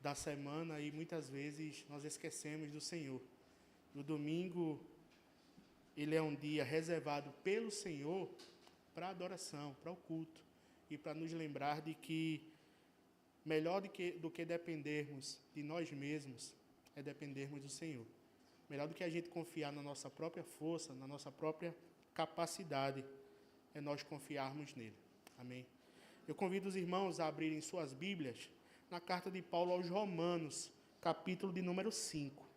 da semana e muitas vezes nós esquecemos do Senhor. O domingo, ele é um dia reservado pelo Senhor para a adoração, para o culto e para nos lembrar de que melhor do que dependermos de nós mesmos é dependermos do Senhor. Melhor do que a gente confiar na nossa própria força, na nossa própria capacidade, é nós confiarmos nele. Amém? Eu convido os irmãos a abrirem suas Bíblias na carta de Paulo aos Romanos, capítulo de número 5.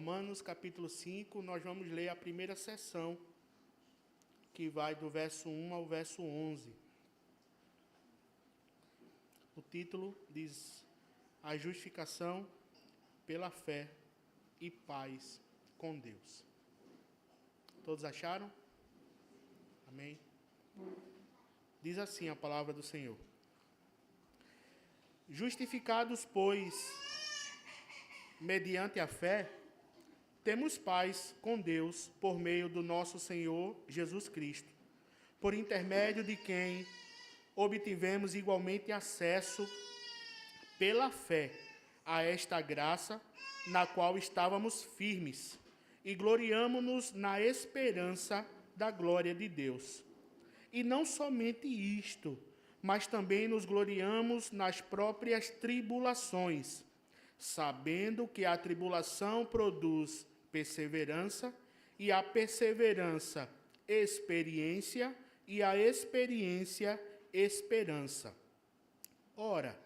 Romanos capítulo 5, nós vamos ler a primeira seção, que vai do verso 1 ao verso 11. O título diz: A justificação pela fé e paz com Deus. Todos acharam? Amém? Diz assim a palavra do Senhor: Justificados, pois, mediante a fé, temos paz com Deus por meio do nosso Senhor Jesus Cristo, por intermédio de quem obtivemos igualmente acesso pela fé a esta graça na qual estávamos firmes e gloriamo-nos na esperança da glória de Deus. E não somente isto, mas também nos gloriamos nas próprias tribulações, sabendo que a tribulação produz perseverança, e a perseverança, experiência, e a experiência, esperança. Ora,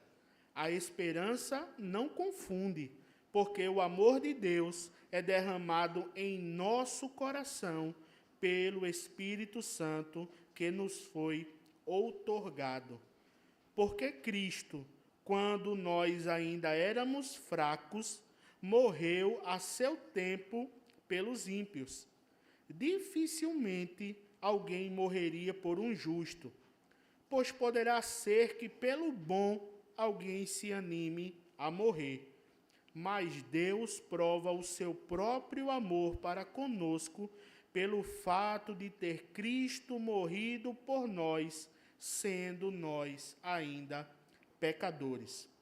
a esperança não confunde, porque o amor de Deus é derramado em nosso coração pelo Espírito Santo que nos foi outorgado. Porque Cristo, quando nós ainda éramos fracos, morreu a seu tempo pelos ímpios. Dificilmente alguém morreria por um justo, pois poderá ser que pelo bom alguém se anime a morrer. Mas Deus prova o seu próprio amor para conosco pelo fato de ter Cristo morrido por nós, sendo nós ainda pecadores.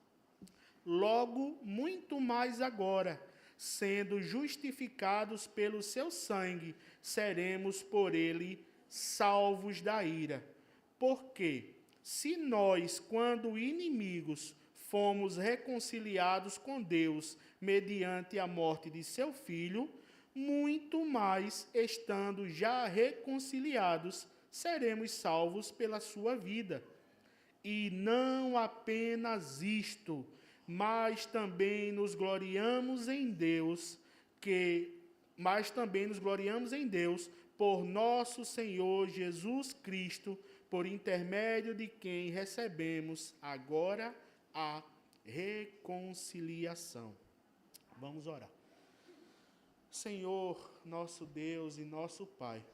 Logo, muito mais agora, sendo justificados pelo seu sangue, seremos por ele salvos da ira. Porque, se nós, quando inimigos, fomos reconciliados com Deus mediante a morte de seu Filho, muito mais, estando já reconciliados, seremos salvos pela sua vida. E não apenas isto, mas também nos gloriamos em Deus, por nosso Senhor Jesus Cristo, por intermédio de quem recebemos agora a reconciliação. Vamos orar. Senhor, nosso Deus e nosso Pai,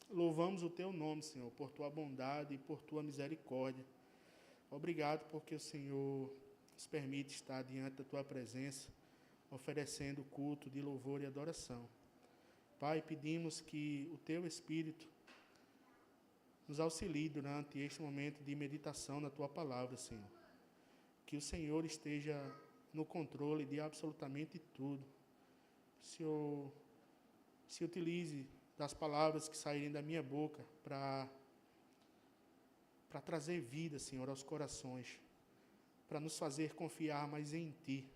louvamos o teu nome, Senhor, por tua bondade e por tua misericórdia. Obrigado porque o Senhor nos permite estar diante da tua presença, oferecendo culto de louvor e adoração. Pai, pedimos que o teu Espírito nos auxilie durante este momento de meditação na tua palavra, Senhor. Que o Senhor esteja no controle de absolutamente tudo. O Senhor se utilize das palavras que saírem da minha boca para trazer vida, Senhor, aos corações, para nos fazer confiar mais em Ti,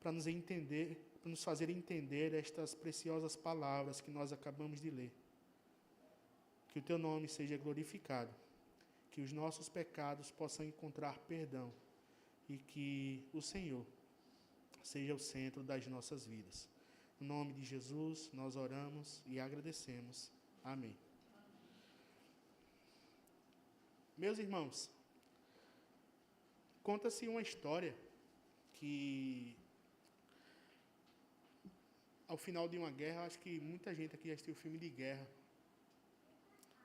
para nos fazer entender estas preciosas palavras que nós acabamos de ler. Que o Teu nome seja glorificado, que os nossos pecados possam encontrar perdão e que o Senhor seja o centro das nossas vidas. No nome de Jesus, nós oramos e agradecemos. Amém. Meus irmãos, conta-se uma história que ao final de uma guerra, acho que muita gente aqui já assistiu filme de guerra.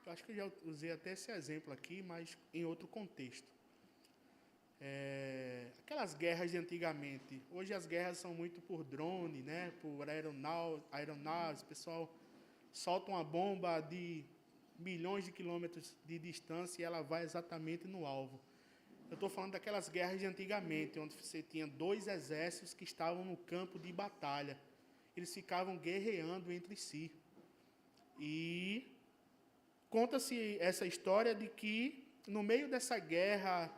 Eu acho que eu já usei até esse exemplo aqui, mas em outro contexto. Aquelas guerras de antigamente. Hoje as guerras são muito por drone, né? Por aeronaves. O pessoal solta uma bomba de milhões de quilômetros de distância e ela vai exatamente no alvo. Eu estou falando daquelas guerras de antigamente, onde você tinha 2 exércitos que estavam no campo de batalha. Eles ficavam guerreando entre si. E conta-se essa história de que, no meio dessa guerra,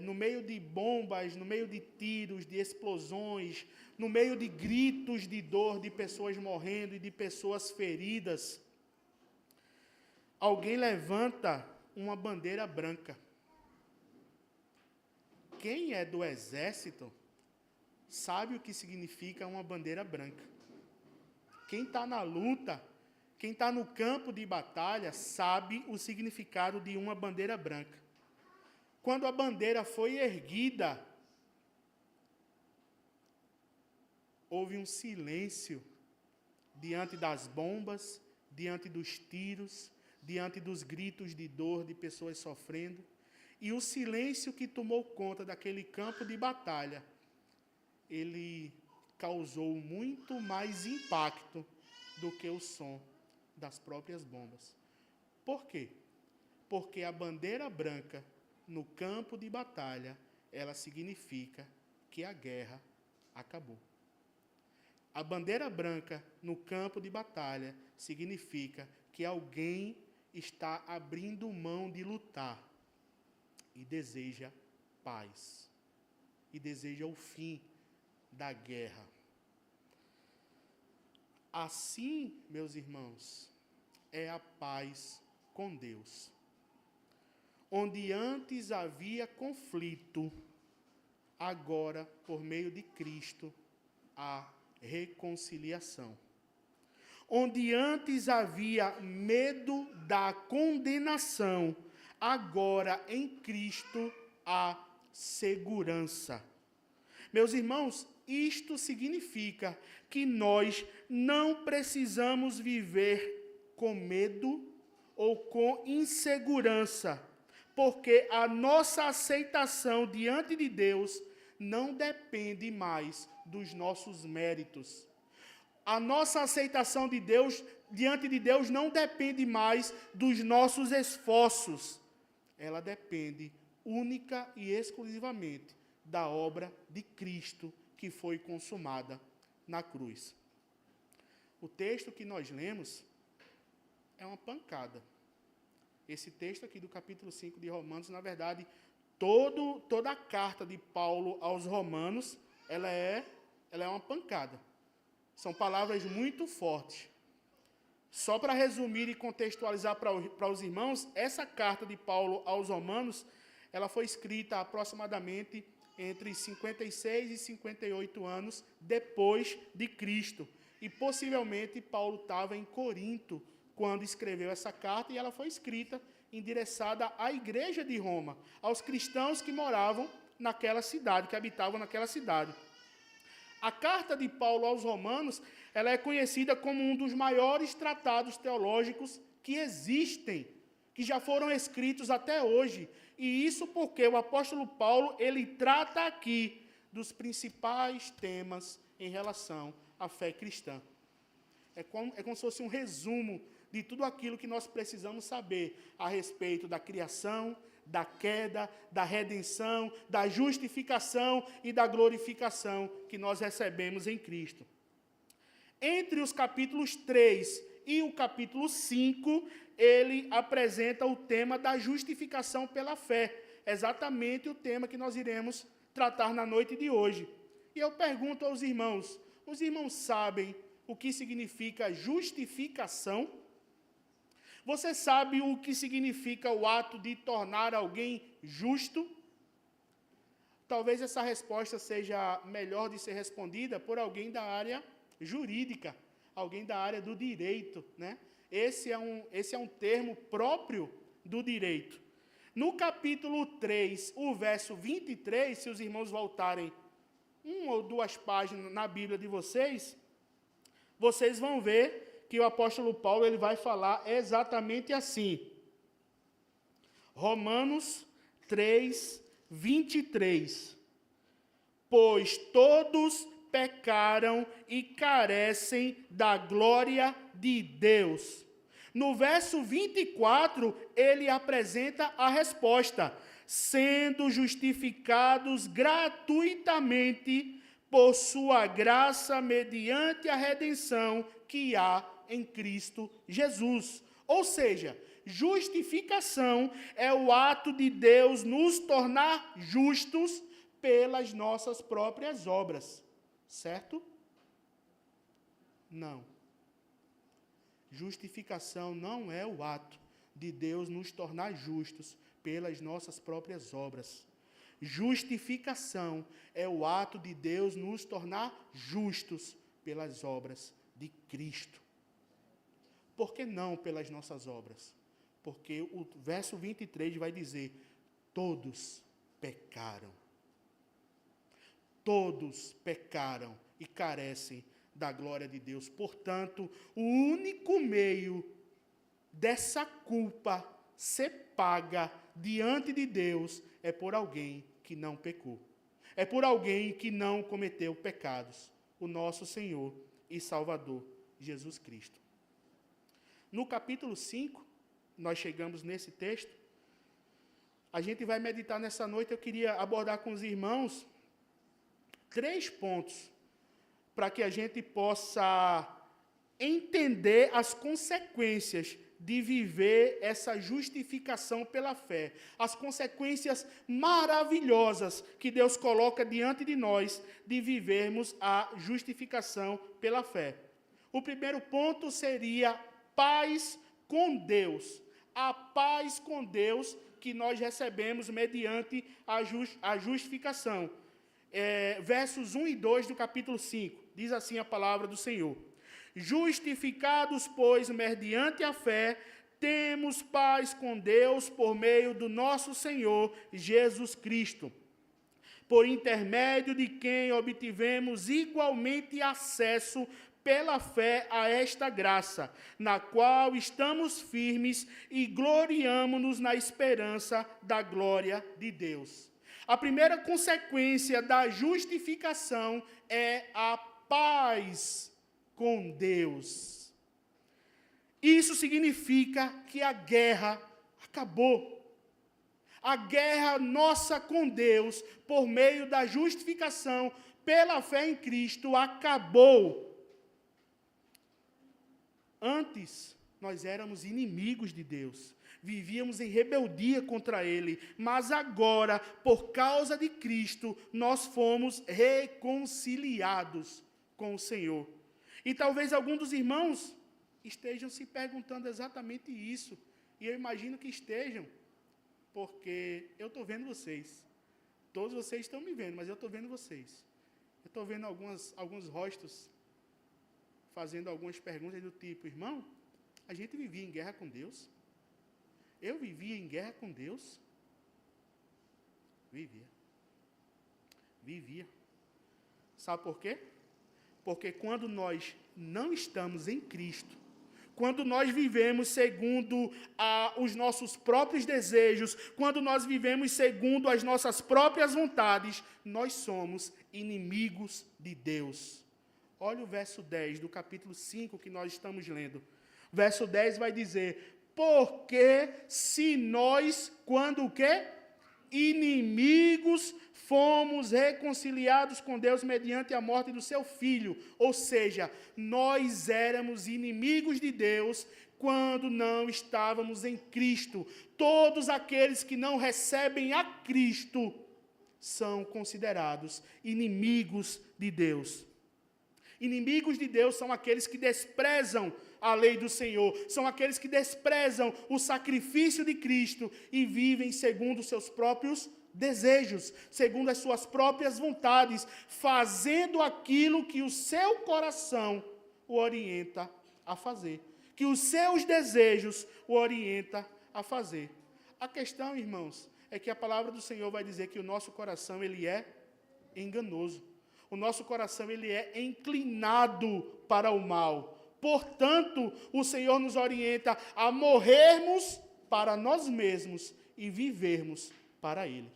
no meio de bombas, no meio de tiros, de explosões, no meio de gritos de dor de pessoas morrendo e de pessoas feridas, alguém levanta uma bandeira branca. Quem é do exército sabe o que significa uma bandeira branca. Quem está na luta, quem está no campo de batalha, sabe o significado de uma bandeira branca. Quando a bandeira foi erguida, houve um silêncio diante das bombas, diante dos tiros, diante dos gritos de dor de pessoas sofrendo. E o silêncio que tomou conta daquele campo de batalha, ele causou muito mais impacto do que o som das próprias bombas. Por quê? Porque a bandeira branca no campo de batalha, ela significa que a guerra acabou. A bandeira branca no campo de batalha significa que alguém está abrindo mão de lutar e deseja paz. E deseja o fim da guerra. Assim, meus irmãos, é a paz com Deus. Onde antes havia conflito, agora, por meio de Cristo, há reconciliação. Onde antes havia medo da condenação, agora em Cristo há segurança. Meus irmãos, isto significa que nós não precisamos viver com medo ou com insegurança, porque a nossa aceitação diante de Deus não depende mais dos nossos méritos. A nossa aceitação de Deus, diante de Deus, não depende mais dos nossos esforços. Ela depende única e exclusivamente da obra de Cristo que foi consumada na cruz. O texto que nós lemos é uma pancada. Esse texto aqui do capítulo 5 de Romanos, na verdade, toda a carta de Paulo aos Romanos, ela é uma pancada. São palavras muito fortes. Só para resumir e contextualizar para os irmãos, essa carta de Paulo aos Romanos, ela foi escrita aproximadamente entre 56 e 58 anos depois de Cristo. E possivelmente Paulo estava em Corinto quando escreveu essa carta, e ela foi escrita endereçada à igreja de Roma, aos cristãos que moravam naquela cidade, que habitavam naquela cidade. A carta de Paulo aos Romanos, ela é conhecida como um dos maiores tratados teológicos que existem, que já foram escritos até hoje. E isso porque o apóstolo Paulo, ele trata aqui dos principais temas em relação à fé cristã. É como se fosse um resumo de tudo aquilo que nós precisamos saber a respeito da criação, da queda, da redenção, da justificação e da glorificação que nós recebemos em Cristo. Entre os capítulos 3 e o capítulo 5, ele apresenta o tema da justificação pela fé, exatamente o tema que nós iremos tratar na noite de hoje. E eu pergunto aos irmãos, os irmãos sabem o que significa justificação? Você sabe o que significa o ato de tornar alguém justo? Talvez essa resposta seja melhor de ser respondida por alguém da área jurídica, alguém da área do direito, né? Esse é um termo próprio do direito. No capítulo 3, o verso 23, se os irmãos voltarem 1 ou 2 páginas na Bíblia de vocês, vocês vão ver que o apóstolo Paulo ele vai falar exatamente assim. Romanos 3, 23. Pois todos pecaram e carecem da glória de Deus. No verso 24, ele apresenta a resposta, sendo justificados gratuitamente por sua graça mediante a redenção que há em Cristo Jesus. Ou seja, justificação é o ato de Deus nos tornar justos pelas nossas próprias obras. Certo? Não. Justificação não é o ato de Deus nos tornar justos pelas nossas próprias obras. Justificação é o ato de Deus nos tornar justos pelas obras de Cristo. Por que não pelas nossas obras? Porque o verso 23 vai dizer, todos pecaram. Todos pecaram e carecem da glória de Deus. Portanto, o único meio dessa culpa ser paga diante de Deus é por alguém que não pecou. É por alguém que não cometeu pecados. O nosso Senhor e Salvador, Jesus Cristo. No capítulo 5, nós chegamos nesse texto. A gente vai meditar nessa noite. Eu queria abordar com os irmãos 3 pontos para que a gente possa entender as consequências de viver essa justificação pela fé. As consequências maravilhosas que Deus coloca diante de nós de vivermos a justificação pela fé. O primeiro ponto seria paz com Deus. A paz com Deus que nós recebemos mediante a justificação. Versos 1 e 2 do capítulo 5. Diz assim a palavra do Senhor. Justificados, pois, mediante a fé, temos paz com Deus por meio do nosso Senhor Jesus Cristo, por intermédio de quem obtivemos igualmente acesso pela fé a esta graça, na qual estamos firmes e gloriamo-nos na esperança da glória de Deus. A primeira consequência da justificação é a paz com Deus. Isso significa que a guerra acabou. A guerra nossa com Deus, por meio da justificação pela fé em Cristo, acabou. Antes, nós éramos inimigos de Deus. Vivíamos em rebeldia contra Ele, mas agora, por causa de Cristo, nós fomos reconciliados com o Senhor. E talvez alguns dos irmãos estejam se perguntando exatamente isso, e eu imagino que estejam, porque eu estou vendo vocês. Todos vocês estão me vendo, mas eu estou vendo vocês. Eu estou vendo alguns rostos fazendo algumas perguntas do tipo, irmão, a gente vivia em guerra com Deus? Eu vivia em guerra com Deus? Vivia. Sabe por quê? Porque quando nós não estamos em Cristo, quando nós vivemos segundo os nossos próprios desejos, quando nós vivemos segundo as nossas próprias vontades, nós somos inimigos de Deus. Olha o verso 10 do capítulo 5 que nós estamos lendo. Verso 10 vai dizer, porque se nós, quando o quê? Inimigos, fomos reconciliados com Deus mediante a morte do seu Filho. Ou seja, nós éramos inimigos de Deus quando não estávamos em Cristo. Todos aqueles que não recebem a Cristo são considerados inimigos de Deus. Inimigos de Deus são aqueles que desprezam a lei do Senhor, são aqueles que desprezam o sacrifício de Cristo e vivem segundo os seus próprios desejos, segundo as suas próprias vontades, fazendo aquilo que o seu coração o orienta a fazer, que os seus desejos o orienta a fazer. A questão, irmãos, é que a palavra do Senhor vai dizer que o nosso coração ele é enganoso. O O nosso coração ele é inclinado para o mal. Portanto, o Senhor nos orienta a morrermos para nós mesmos e vivermos para Ele.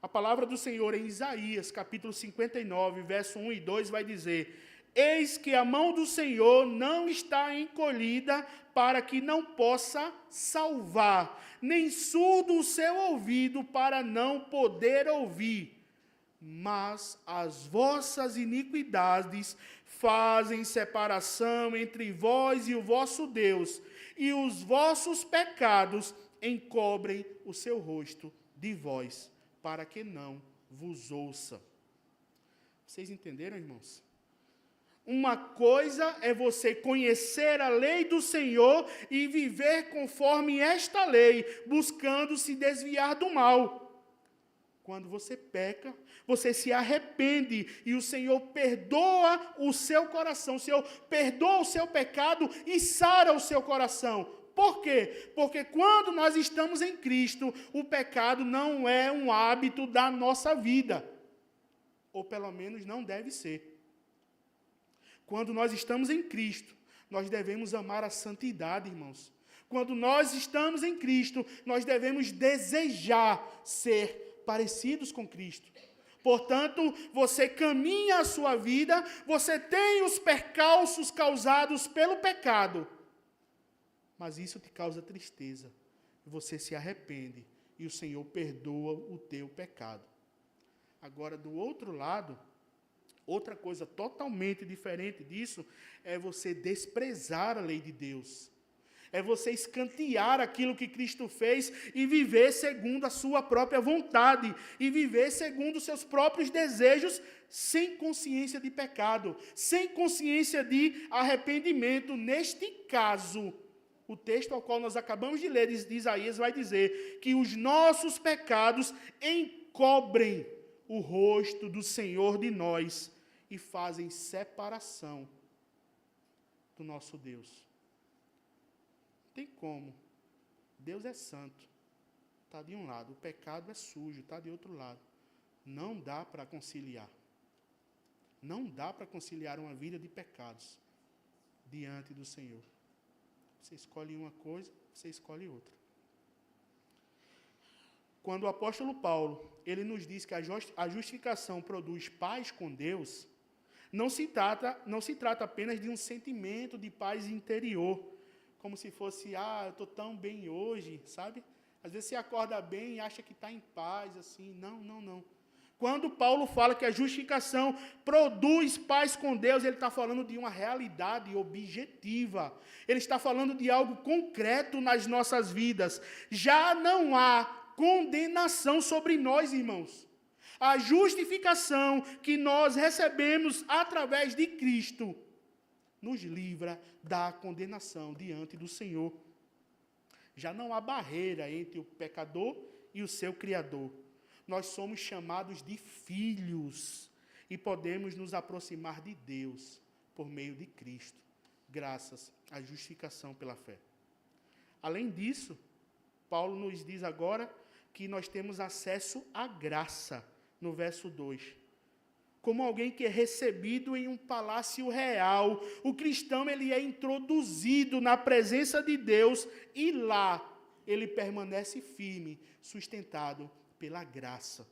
A palavra do Senhor em Isaías, capítulo 59, verso 1 e 2, vai dizer: eis que a mão do Senhor não está encolhida para que não possa salvar, nem surdo o seu ouvido para não poder ouvir. Mas as vossas iniquidades fazem separação entre vós e o vosso Deus, e os vossos pecados encobrem o seu rosto de vós, para que não vos ouça. Vocês entenderam, irmãos? Uma coisa é você conhecer a lei do Senhor e viver conforme esta lei, buscando se desviar do mal. Quando você peca, você se arrepende e o Senhor perdoa o seu coração. O Senhor perdoa o seu pecado e sara o seu coração. Por quê? Porque quando nós estamos em Cristo, o pecado não é um hábito da nossa vida. Ou pelo menos não deve ser. Quando nós estamos em Cristo, nós devemos amar a santidade, irmãos. Quando nós estamos em Cristo, nós devemos desejar ser parecidos com Cristo. Portanto, você caminha a sua vida, você tem os percalços causados pelo pecado, mas isso te causa tristeza. Você se arrepende e o Senhor perdoa o teu pecado. Agora, do outro lado, outra coisa totalmente diferente disso é você desprezar a lei de Deus. É você escantear aquilo que Cristo fez e viver segundo a sua própria vontade, e viver segundo os seus próprios desejos, sem consciência de pecado, sem consciência de arrependimento. Neste caso, o texto ao qual nós acabamos de ler, de Isaías, vai dizer que os nossos pecados encobrem o rosto do Senhor de nós e fazem separação do nosso Deus. Tem como. Deus é santo. Está de um lado. O pecado é sujo. Está de outro lado. Não dá para conciliar. Não dá para conciliar uma vida de pecados diante do Senhor. Você escolhe uma coisa, você escolhe outra. Quando o apóstolo Paulo, ele nos diz que a justificação produz paz com Deus, não se trata apenas de um sentimento de paz interior, como se fosse, eu estou tão bem hoje, sabe? Às vezes você acorda bem e acha que está em paz, assim. Não. Quando Paulo fala que a justificação produz paz com Deus, ele está falando de uma realidade objetiva. Ele está falando de algo concreto nas nossas vidas. Já não há condenação sobre nós, irmãos. A justificação que nós recebemos através de Cristo nos livra da condenação diante do Senhor. Já não há barreira entre o pecador e o seu Criador. Nós somos chamados de filhos e podemos nos aproximar de Deus por meio de Cristo, graças à justificação pela fé. Além disso, Paulo nos diz agora que nós temos acesso à graça, no verso 2. Como alguém que é recebido em um palácio real. O cristão, ele é introduzido na presença de Deus e lá ele permanece firme, sustentado pela graça.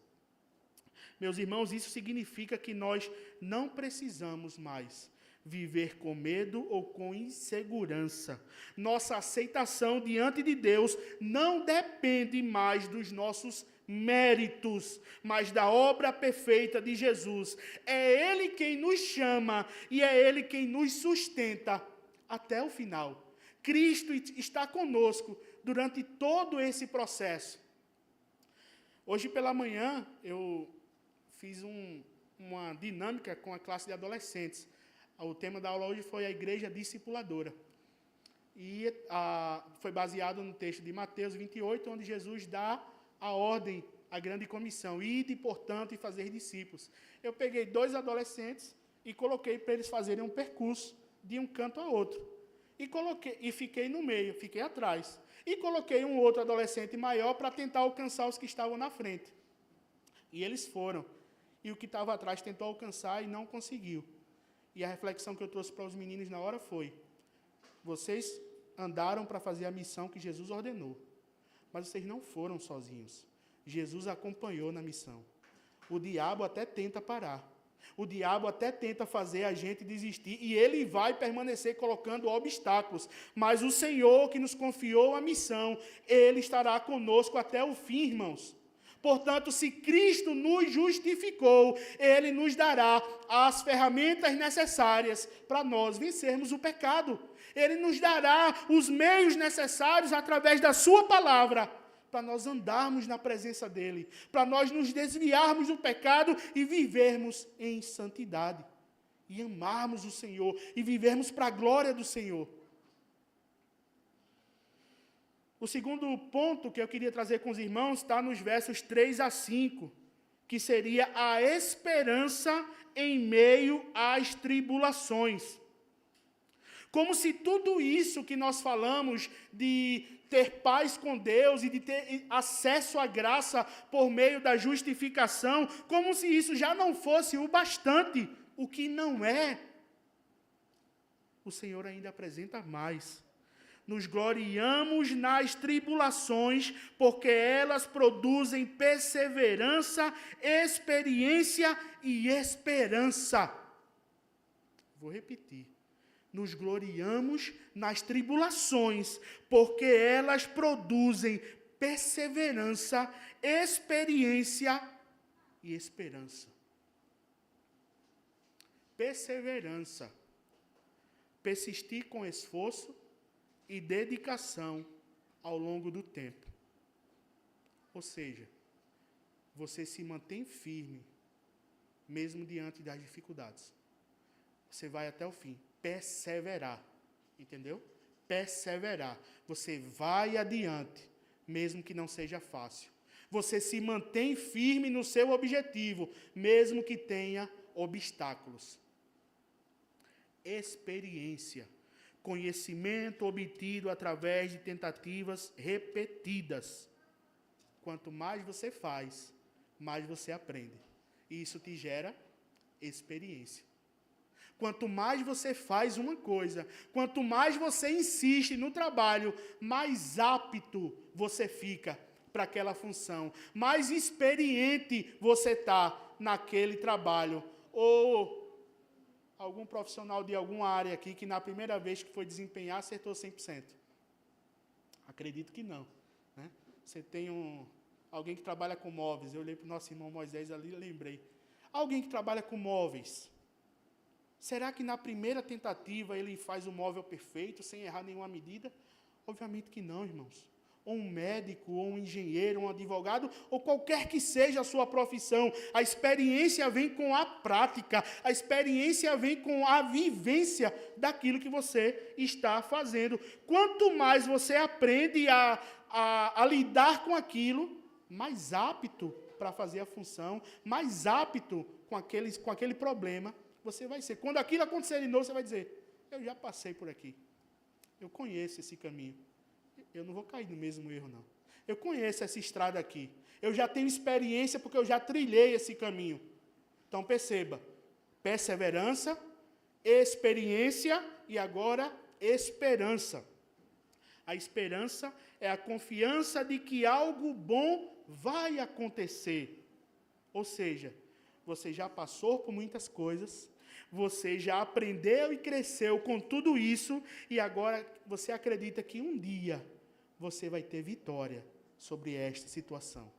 Meus irmãos, isso significa que nós não precisamos mais viver com medo ou com insegurança. Nossa aceitação diante de Deus não depende mais dos nossos méritos, mas da obra perfeita de Jesus. É Ele quem nos chama e é Ele quem nos sustenta até o final. Cristo está conosco durante todo esse processo. Hoje pela manhã eu fiz uma dinâmica com a classe de adolescentes. O tema da aula hoje foi a igreja discipuladora. E foi baseado no texto de Mateus 28, onde Jesus dá a ordem, a grande comissão: ide, portanto, e fazer discípulos. Eu peguei 2 adolescentes e coloquei para eles fazerem um percurso de um canto a outro. E fiquei no meio, fiquei atrás. E coloquei um outro adolescente maior para tentar alcançar os que estavam na frente. E eles foram. e o que estava atrás tentou alcançar e não conseguiu. E a reflexão que eu trouxe para os meninos na hora foi: vocês andaram para fazer a missão que Jesus ordenou, mas vocês não foram sozinhos. Jesus acompanhou na missão. O diabo até tenta parar. O diabo até tenta fazer a gente desistir, e ele vai permanecer colocando obstáculos. Mas o Senhor que nos confiou a missão, Ele estará conosco até o fim, irmãos. Portanto, se Cristo nos justificou, Ele nos dará as ferramentas necessárias para nós vencermos o pecado. Ele nos dará os meios necessários através da sua palavra para nós andarmos na presença dEle, para nós nos desviarmos do pecado e vivermos em santidade, e amarmos o Senhor, e vivermos para a glória do Senhor. O segundo ponto que eu queria trazer com os irmãos está nos versos 3 a 5, que seria a esperança em meio às tribulações. Como se tudo isso que nós falamos de ter paz com Deus e de ter acesso à graça por meio da justificação, como se isso já não fosse o bastante, o que não é. O Senhor ainda apresenta mais. Nos gloriamos nas tribulações, porque elas produzem perseverança, experiência e esperança. Vou repetir. Nos gloriamos nas tribulações, porque elas produzem perseverança, experiência e esperança. Perseverança. Persistir com esforço e dedicação ao longo do tempo. Ou seja, você se mantém firme, mesmo diante das dificuldades. Você vai até o fim. Perseverar, entendeu? Perseverar. Você vai adiante, mesmo que não seja fácil. Você se mantém firme no seu objetivo, mesmo que tenha obstáculos. Experiência. Conhecimento obtido através de tentativas repetidas. Quanto mais você faz, mais você aprende. E isso te gera experiência. Quanto mais você faz uma coisa, quanto mais você insiste no trabalho, mais apto você fica para aquela função, mais experiente você está naquele trabalho. Ou algum profissional de alguma área aqui que na primeira vez que foi desempenhar acertou 100%. Acredito que não. Né? Você tem alguém que trabalha com móveis. Eu olhei para o nosso irmão Moisés ali e lembrei. Alguém que trabalha com móveis. Será que na primeira tentativa ele faz o móvel perfeito, sem errar nenhuma medida? Obviamente que não, irmãos. Ou um médico, ou um engenheiro, ou um advogado, ou qualquer que seja a sua profissão, a experiência vem com a prática, a experiência vem com a vivência daquilo que você está fazendo. Quanto mais você aprende a lidar com aquilo, mais apto para fazer a função, mais apto com aquele problema, você vai ser. Quando aquilo acontecer de novo, você vai dizer: eu já passei por aqui. Eu conheço esse caminho. Eu não vou cair no mesmo erro, não. Eu conheço essa estrada aqui. Eu já tenho experiência porque eu já trilhei esse caminho. Então, perceba. Perseverança, experiência e agora esperança. A esperança é a confiança de que algo bom vai acontecer. Ou seja, você já passou por muitas coisas, você já aprendeu e cresceu com tudo isso, e agora você acredita que um dia você vai ter vitória sobre esta situação.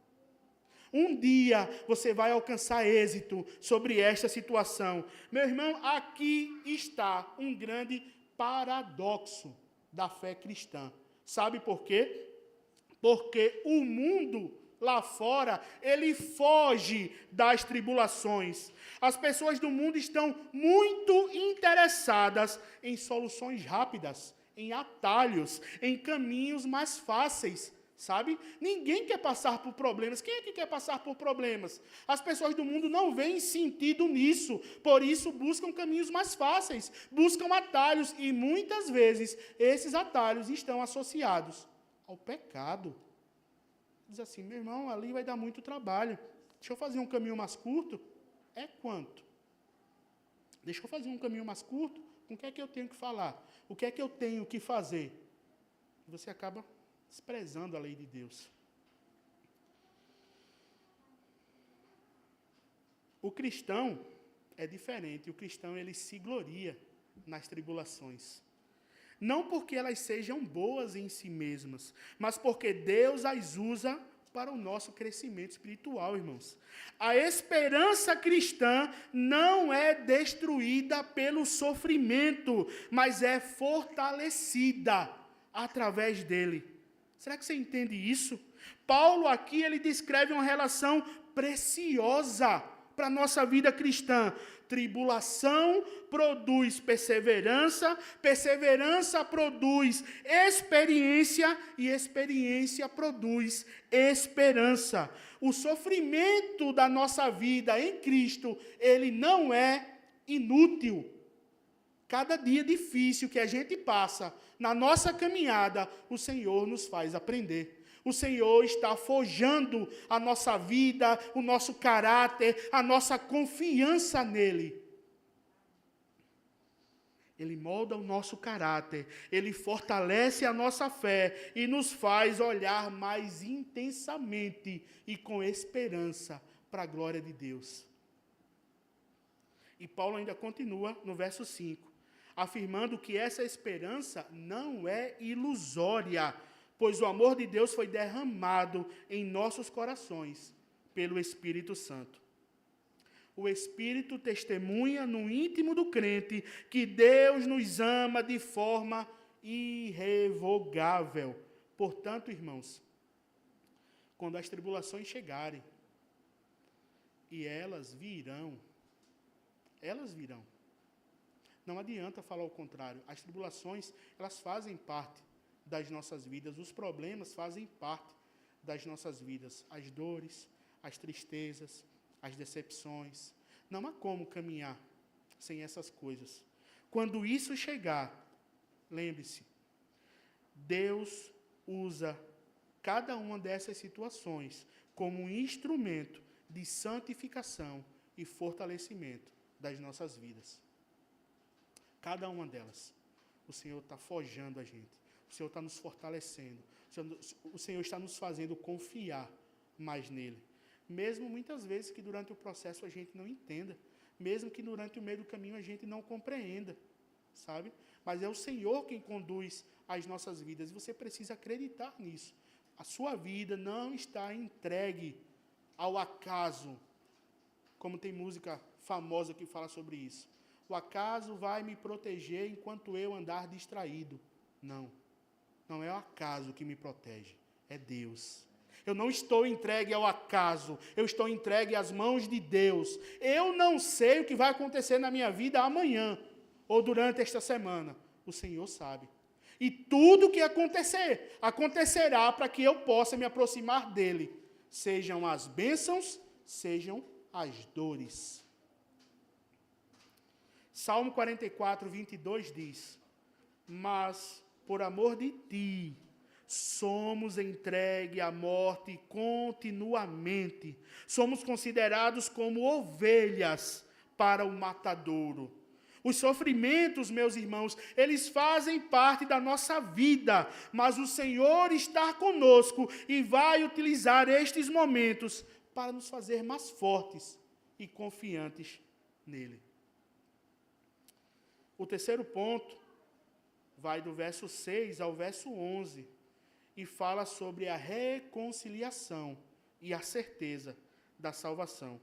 Um dia você vai alcançar êxito sobre esta situação. Meu irmão, aqui está um grande paradoxo da fé cristã. Sabe por quê? Porque o mundo lá fora, ele foge das tribulações. As pessoas do mundo estão muito interessadas em soluções rápidas, em atalhos, em caminhos mais fáceis, sabe? Ninguém quer passar por problemas. Quem é que quer passar por problemas? As pessoas do mundo não veem sentido nisso, por isso buscam caminhos mais fáceis, buscam atalhos, e muitas vezes esses atalhos estão associados ao pecado. Diz assim: meu irmão, ali vai dar muito trabalho. Deixa eu fazer um caminho mais curto. é quanto? Deixa eu fazer um caminho mais curto, com o que é que eu tenho que falar? O que é que eu tenho que fazer? Você acaba desprezando a lei de Deus. O cristão é diferente. O cristão, ele se gloria nas tribulações. Não porque elas sejam boas em si mesmas, mas porque Deus as usa para o nosso crescimento espiritual, irmãos. A esperança cristã não é destruída pelo sofrimento, mas é fortalecida através dele. Será que você entende isso? Paulo aqui, ele descreve uma relação preciosa para a nossa vida cristã. Tribulação produz perseverança, perseverança produz experiência e experiência produz esperança. O sofrimento da nossa vida em Cristo, ele não é inútil. Cada dia difícil que a gente passa na nossa caminhada, o Senhor nos faz aprender. O Senhor está forjando a nossa vida, o nosso caráter, a nossa confiança nele. Ele molda o nosso caráter, ele fortalece a nossa fé e nos faz olhar mais intensamente e com esperança para a glória de Deus. E Paulo ainda continua no verso 5, afirmando que essa esperança não é ilusória, pois o amor de Deus foi derramado em nossos corações pelo Espírito Santo. O Espírito testemunha no íntimo do crente que Deus nos ama de forma irrevogável. Portanto, irmãos, quando as tribulações chegarem, e elas virão, não adianta falar o contrário. As tribulações, elas fazem parte das nossas vidas, os problemas fazem parte das nossas vidas, as dores, as tristezas, as decepções. Não há como caminhar sem essas coisas. Quando isso chegar, lembre-se, Deus usa cada uma dessas situações como um instrumento de santificação e fortalecimento das nossas vidas. Cada uma delas. O Senhor está forjando a gente. O Senhor está nos fortalecendo. O Senhor está nos fazendo confiar mais nele. Mesmo muitas vezes que durante o processo a gente não entenda. Mesmo que durante o meio do caminho a gente não compreenda. Sabe? Mas é o Senhor quem conduz as nossas vidas. E você precisa acreditar nisso. A sua vida não está entregue ao acaso. Como tem música famosa que fala sobre isso. O acaso vai me proteger enquanto eu andar distraído. Não. Não é o acaso que me protege, é Deus. Eu não estou entregue ao acaso, eu estou entregue às mãos de Deus. Eu não sei o que vai acontecer na minha vida amanhã, ou durante esta semana. O Senhor sabe. E tudo o que acontecer, acontecerá para que eu possa me aproximar dEle. Sejam as bênçãos, sejam as dores. Salmo 44, 22 diz: mas por amor de ti, somos entregues à morte continuamente. Somos considerados como ovelhas para o matadouro. Os sofrimentos, meus irmãos, eles fazem parte da nossa vida, mas o Senhor está conosco e vai utilizar estes momentos para nos fazer mais fortes e confiantes nele. O terceiro ponto vai do verso 6 ao verso 11 e fala sobre a reconciliação e a certeza da salvação.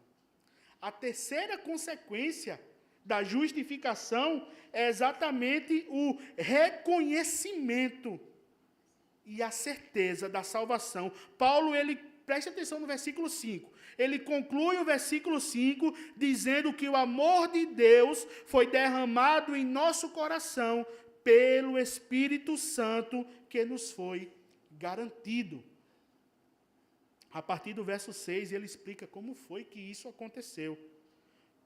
A terceira consequência da justificação é exatamente o reconhecimento e a certeza da salvação. Paulo, ele preste atenção no versículo 5. Ele conclui o versículo 5 dizendo que o amor de Deus foi derramado em nosso coração pelo Espírito Santo que nos foi garantido. A partir do verso 6, ele explica como foi que isso aconteceu.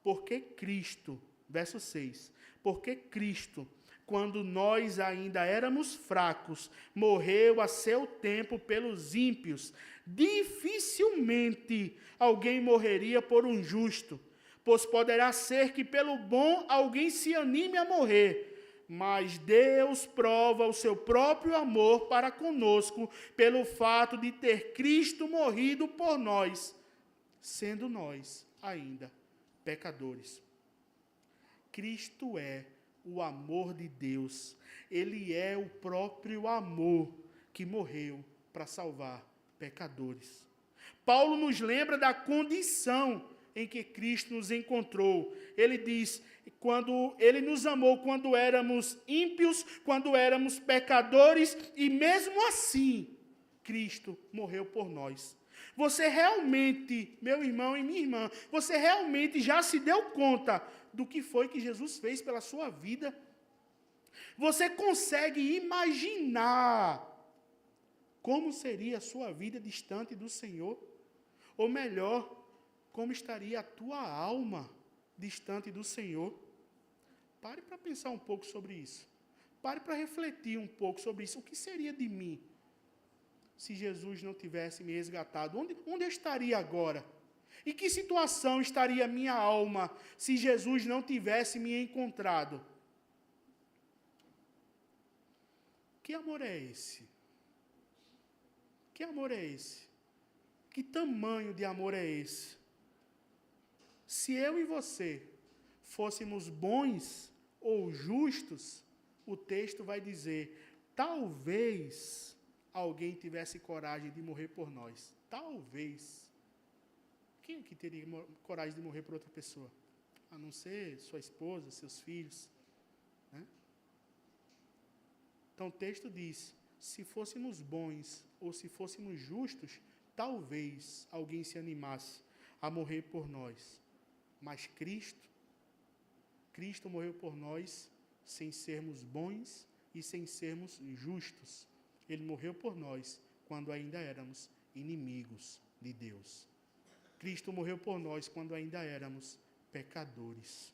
Porque Cristo, verso 6, porque Cristo, quando nós ainda éramos fracos, morreu a seu tempo pelos ímpios. Dificilmente alguém morreria por um justo. Pois poderá ser que pelo bom alguém se anime a morrer, mas Deus prova o seu próprio amor para conosco pelo fato de ter Cristo morrido por nós, sendo nós ainda pecadores. Cristo é o amor de Deus. Ele é o próprio amor que morreu para salvar pecadores. Paulo nos lembra da condição em que Cristo nos encontrou. Ele diz, quando ele nos amou quando éramos ímpios, quando éramos pecadores, e mesmo assim, Cristo morreu por nós. Você realmente, meu irmão e minha irmã, você realmente já se deu conta do que foi que Jesus fez pela sua vida? Você consegue imaginar como seria a sua vida distante do Senhor? Ou melhor, como estaria a tua alma distante do Senhor? Pare para pensar um pouco sobre isso. Pare para refletir um pouco sobre isso. O que seria de mim se Jesus não tivesse me resgatado? Onde eu estaria agora? Em que situação estaria a minha alma se Jesus não tivesse me encontrado? Que amor é esse? Que amor é esse? Que tamanho de amor é esse? Se eu e você fôssemos bons ou justos, o texto vai dizer, talvez alguém tivesse coragem de morrer por nós. Talvez. Quem é que teria coragem de morrer por outra pessoa? A não ser sua esposa, seus filhos. Né? Então o texto diz, se fôssemos bons ou se fôssemos justos, talvez alguém se animasse a morrer por nós. Mas Cristo morreu por nós sem sermos bons e sem sermos justos. Ele morreu por nós quando ainda éramos inimigos de Deus. Cristo morreu por nós quando ainda éramos pecadores.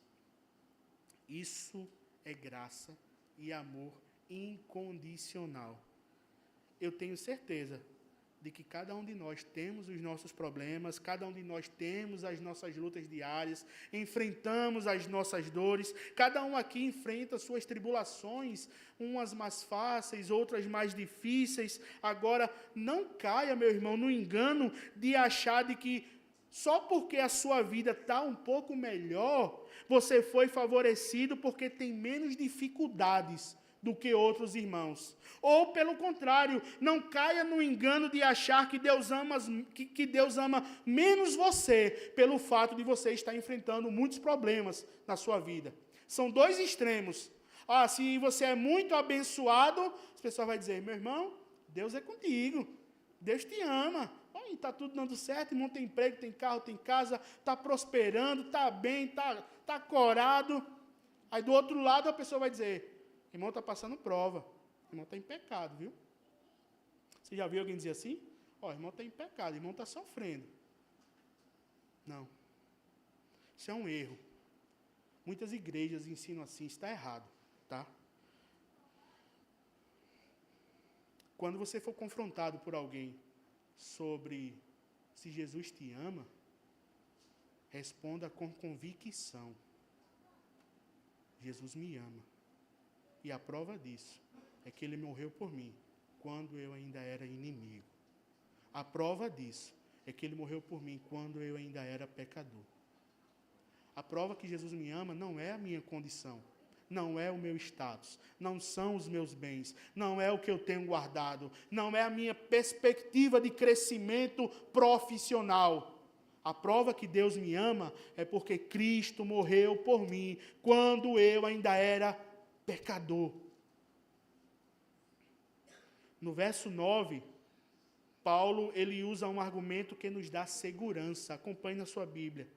Isso é graça e amor incondicional. Eu tenho certeza de que cada um de nós temos os nossos problemas, cada um de nós temos as nossas lutas diárias, enfrentamos as nossas dores, cada um aqui enfrenta suas tribulações, umas mais fáceis, outras mais difíceis. Agora, não caia, meu irmão, no engano de achar de que só porque a sua vida está um pouco melhor, você foi favorecido porque tem menos dificuldades do que outros irmãos. Ou, pelo contrário, não caia no engano de achar que Deus ama menos você, pelo fato de você estar enfrentando muitos problemas na sua vida. São dois extremos. Se você é muito abençoado, as pessoas vão dizer, meu irmão, Deus é contigo, Deus te ama. Está tudo dando certo, irmão, tem emprego, tem carro, tem casa, está prosperando, está bem, está corado. Aí do outro lado a pessoa vai dizer, irmão, está passando prova, irmão está em pecado, viu? Você já viu alguém dizer assim? Irmão está em pecado, irmão está sofrendo. Não. Isso é um erro. Muitas igrejas ensinam assim, está errado, tá? Quando você for confrontado por alguém sobre se Jesus te ama, responda com convicção. Jesus me ama. E a prova disso é que ele morreu por mim quando eu ainda era inimigo. A prova disso é que ele morreu por mim quando eu ainda era pecador. A prova que Jesus me ama não é a minha condição, não é o meu status, não são os meus bens, não é o que eu tenho guardado, não é a minha perspectiva de crescimento profissional. A prova que Deus me ama é porque Cristo morreu por mim quando eu ainda era pecador. No verso 9, Paulo ele usa um argumento que nos dá segurança. Acompanhe na sua Bíblia.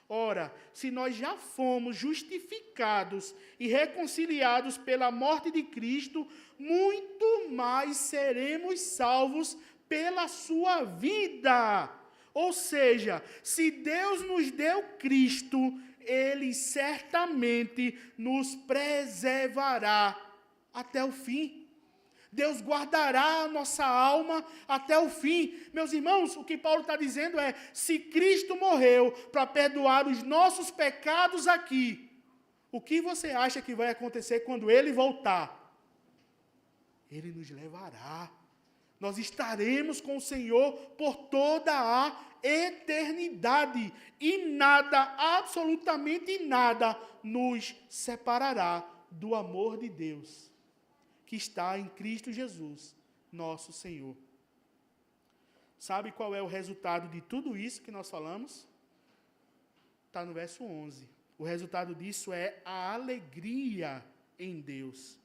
Ora, se nós já fomos justificados e reconciliados pela morte de Cristo, muito mais seremos salvos pela sua vida. Ou seja, se Deus nos deu Cristo, Ele certamente nos preservará até o fim. Deus guardará a nossa alma até o fim. Meus irmãos, o que Paulo está dizendo é, se Cristo morreu para perdoar os nossos pecados aqui, o que você acha que vai acontecer quando Ele voltar? Ele nos levará. Nós estaremos com o Senhor por toda a eternidade. E nada, absolutamente nada, nos separará do amor de Deus, que está em Cristo Jesus, nosso Senhor. Sabe qual é o resultado de tudo isso que nós falamos? Está no verso 11. O resultado disso é a alegria em Deus.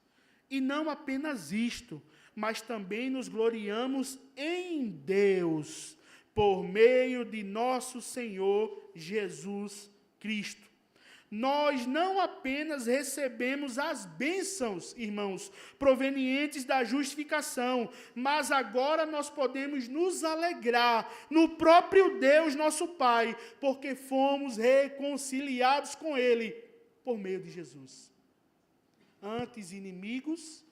E não apenas isto, mas também nos gloriamos em Deus, por meio de nosso Senhor Jesus Cristo. Nós não apenas recebemos as bênçãos, irmãos, provenientes da justificação, mas agora nós podemos nos alegrar no próprio Deus, nosso Pai, porque fomos reconciliados com Ele por meio de Jesus. Antes inimigos,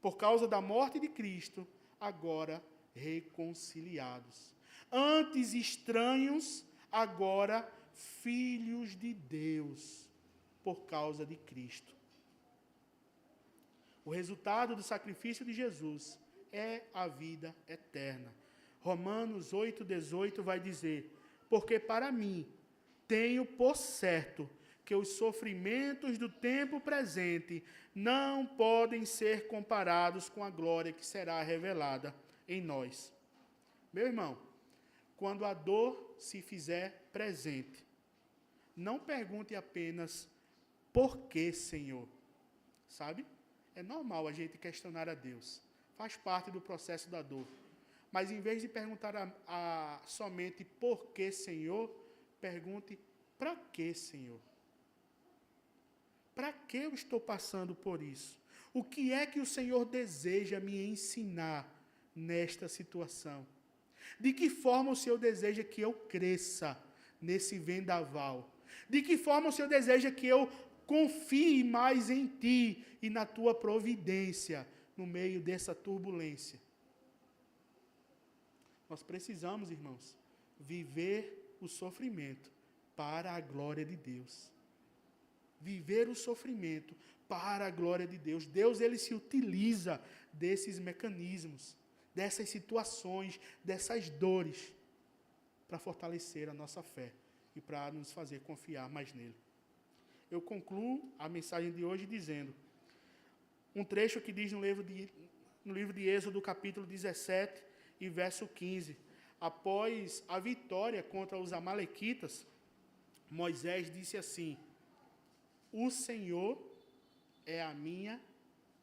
por causa da morte de Cristo, agora reconciliados. Antes estranhos, agora filhos de Deus, por causa de Cristo. O resultado do sacrifício de Jesus é a vida eterna. Romanos 8,18 vai dizer, porque para mim tenho por certo que os sofrimentos do tempo presente não podem ser comparados com a glória que será revelada em nós. Meu irmão, quando a dor se fizer presente, não pergunte apenas, por que, Senhor? Sabe? É normal a gente questionar a Deus. Faz parte do processo da dor. Mas em vez de perguntar somente, por que, Senhor? Pergunte, para que, Senhor? Para que eu estou passando por isso? O que é que o Senhor deseja me ensinar nesta situação? De que forma o Senhor deseja que eu cresça nesse vendaval? De que forma o Senhor deseja que eu confie mais em Ti e na Tua providência no meio dessa turbulência? Nós precisamos, irmãos, viver o sofrimento para a glória de Deus. Viver o sofrimento para a glória de Deus. Deus, Ele se utiliza desses mecanismos, dessas situações, dessas dores, para fortalecer a nossa fé e para nos fazer confiar mais nele. Eu concluo a mensagem de hoje dizendo, um trecho que diz no livro de Êxodo, capítulo 17 e verso 15, após a vitória contra os amalequitas, Moisés disse assim, o Senhor é a minha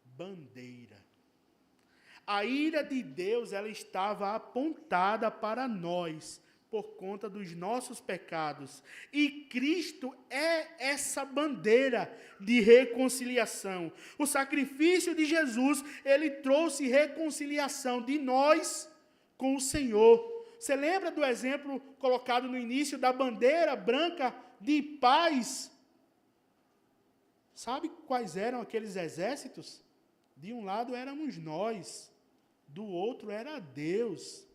bandeira. A ira de Deus, ela estava apontada para nós, por conta dos nossos pecados. E Cristo é essa bandeira de reconciliação. O sacrifício de Jesus, ele trouxe reconciliação de nós com o Senhor. Você lembra do exemplo colocado no início da bandeira branca de paz? Sabe quais eram aqueles exércitos? De um lado éramos nós, do outro era Deus.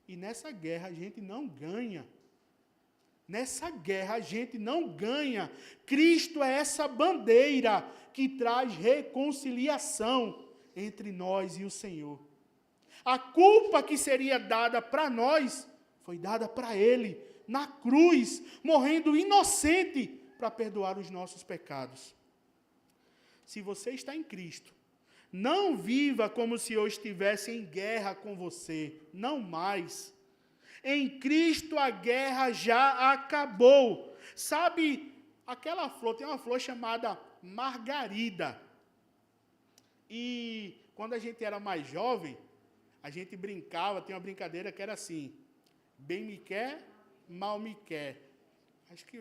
E nessa guerra a gente não ganha. Nessa guerra a gente não ganha. Cristo é essa bandeira que traz reconciliação entre nós e o Senhor. A culpa que seria dada para nós, foi dada para Ele, na cruz, morrendo inocente para perdoar os nossos pecados. Se você está em Cristo, não viva como se eu estivesse em guerra com você, não mais. Em Cristo a guerra já acabou. Sabe, aquela flor, tem uma flor chamada margarida. E quando a gente era mais jovem, a gente brincava, tem uma brincadeira que era assim, bem me quer, mal me quer. Acho que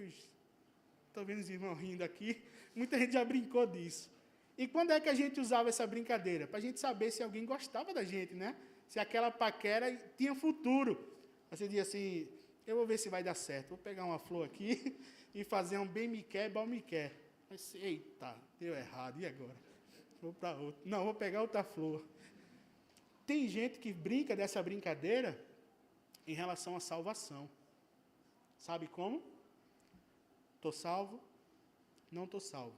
estou vendo os irmãos rindo aqui, muita gente já brincou disso. E quando é que a gente usava essa brincadeira? Para a gente saber se alguém gostava da gente, né? Se aquela paquera tinha futuro. Você dizia assim, eu vou ver se vai dar certo. Vou pegar uma flor aqui e fazer um bem me quer, mal me quer. Mas, eita, deu errado, e agora? Vou para outra. Não, vou pegar outra flor. Tem gente que brinca dessa brincadeira em relação à salvação. Sabe como? Estou salvo, não estou salvo.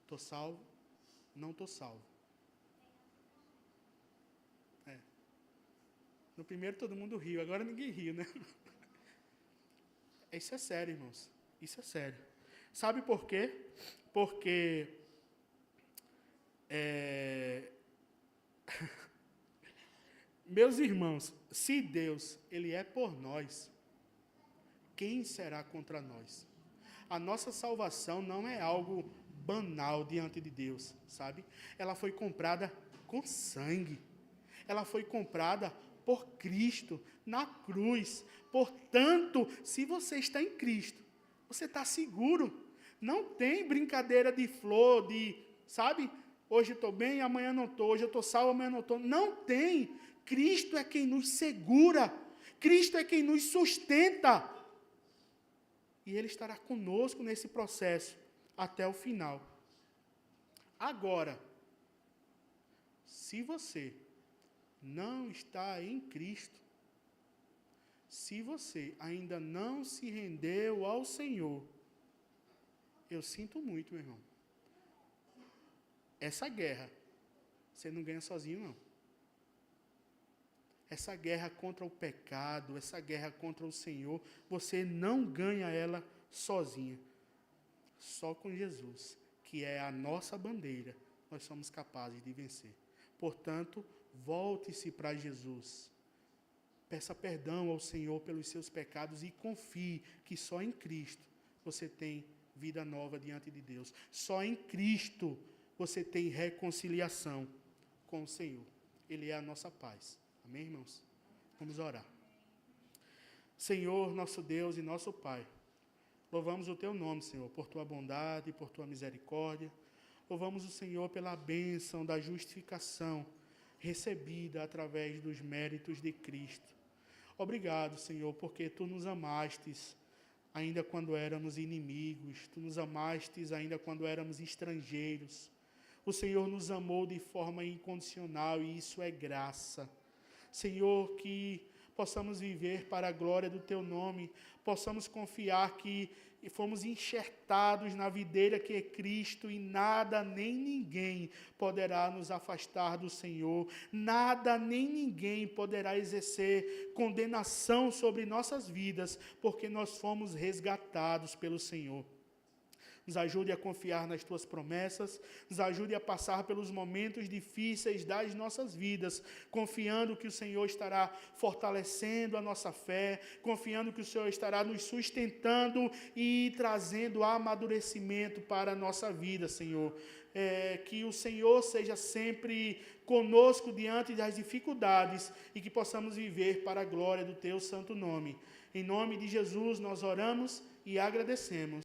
Estou salvo, não estou salvo. No primeiro todo mundo riu, agora ninguém riu, né? Isso é sério, irmãos. Isso é sério. Sabe por quê? Porque meus irmãos, se Deus ele é por nós, quem será contra nós? A nossa salvação não é algo banal diante de Deus, sabe? Ela foi comprada com sangue. Ela foi comprada por Cristo, na cruz. Portanto, se você está em Cristo, você está seguro. Não tem brincadeira de flor, sabe? Hoje eu estou bem, amanhã não estou. Hoje eu estou salvo, amanhã não estou. Não tem. Cristo é quem nos segura. Cristo é quem nos sustenta. E Ele estará conosco nesse processo até o final. Agora, se você não está em Cristo, se você ainda não se rendeu ao Senhor, eu sinto muito, meu irmão. Essa guerra, você não ganha sozinho, não. Essa guerra contra o pecado, essa guerra contra o Senhor, você não ganha ela sozinha. Só com Jesus, que é a nossa bandeira, nós somos capazes de vencer. Portanto, volte-se para Jesus. Peça perdão ao Senhor pelos seus pecados e confie que só em Cristo você tem vida nova diante de Deus. Só em Cristo você tem reconciliação com o Senhor. Ele é a nossa paz. Amém, irmãos? Vamos orar. Senhor, nosso Deus e nosso Pai, louvamos o Teu nome, Senhor, por Tua bondade, por Tua misericórdia. Louvamos o Senhor pela bênção da justificação recebida através dos méritos de Cristo. Obrigado, Senhor, porque Tu nos amastes ainda quando éramos inimigos, Tu nos amastes ainda quando éramos estrangeiros. O Senhor nos amou de forma incondicional e isso é graça. Senhor, que possamos viver para a glória do Teu nome, possamos confiar que fomos enxertados na videira que é Cristo e nada nem ninguém poderá nos afastar do Senhor, nada nem ninguém poderá exercer condenação sobre nossas vidas, porque nós fomos resgatados pelo Senhor. Nos ajude a confiar nas Tuas promessas, nos ajude a passar pelos momentos difíceis das nossas vidas, confiando que o Senhor estará fortalecendo a nossa fé, confiando que o Senhor estará nos sustentando e trazendo amadurecimento para a nossa vida, Senhor. Que o Senhor seja sempre conosco diante das dificuldades e que possamos viver para a glória do Teu santo nome. Em nome de Jesus nós oramos e agradecemos.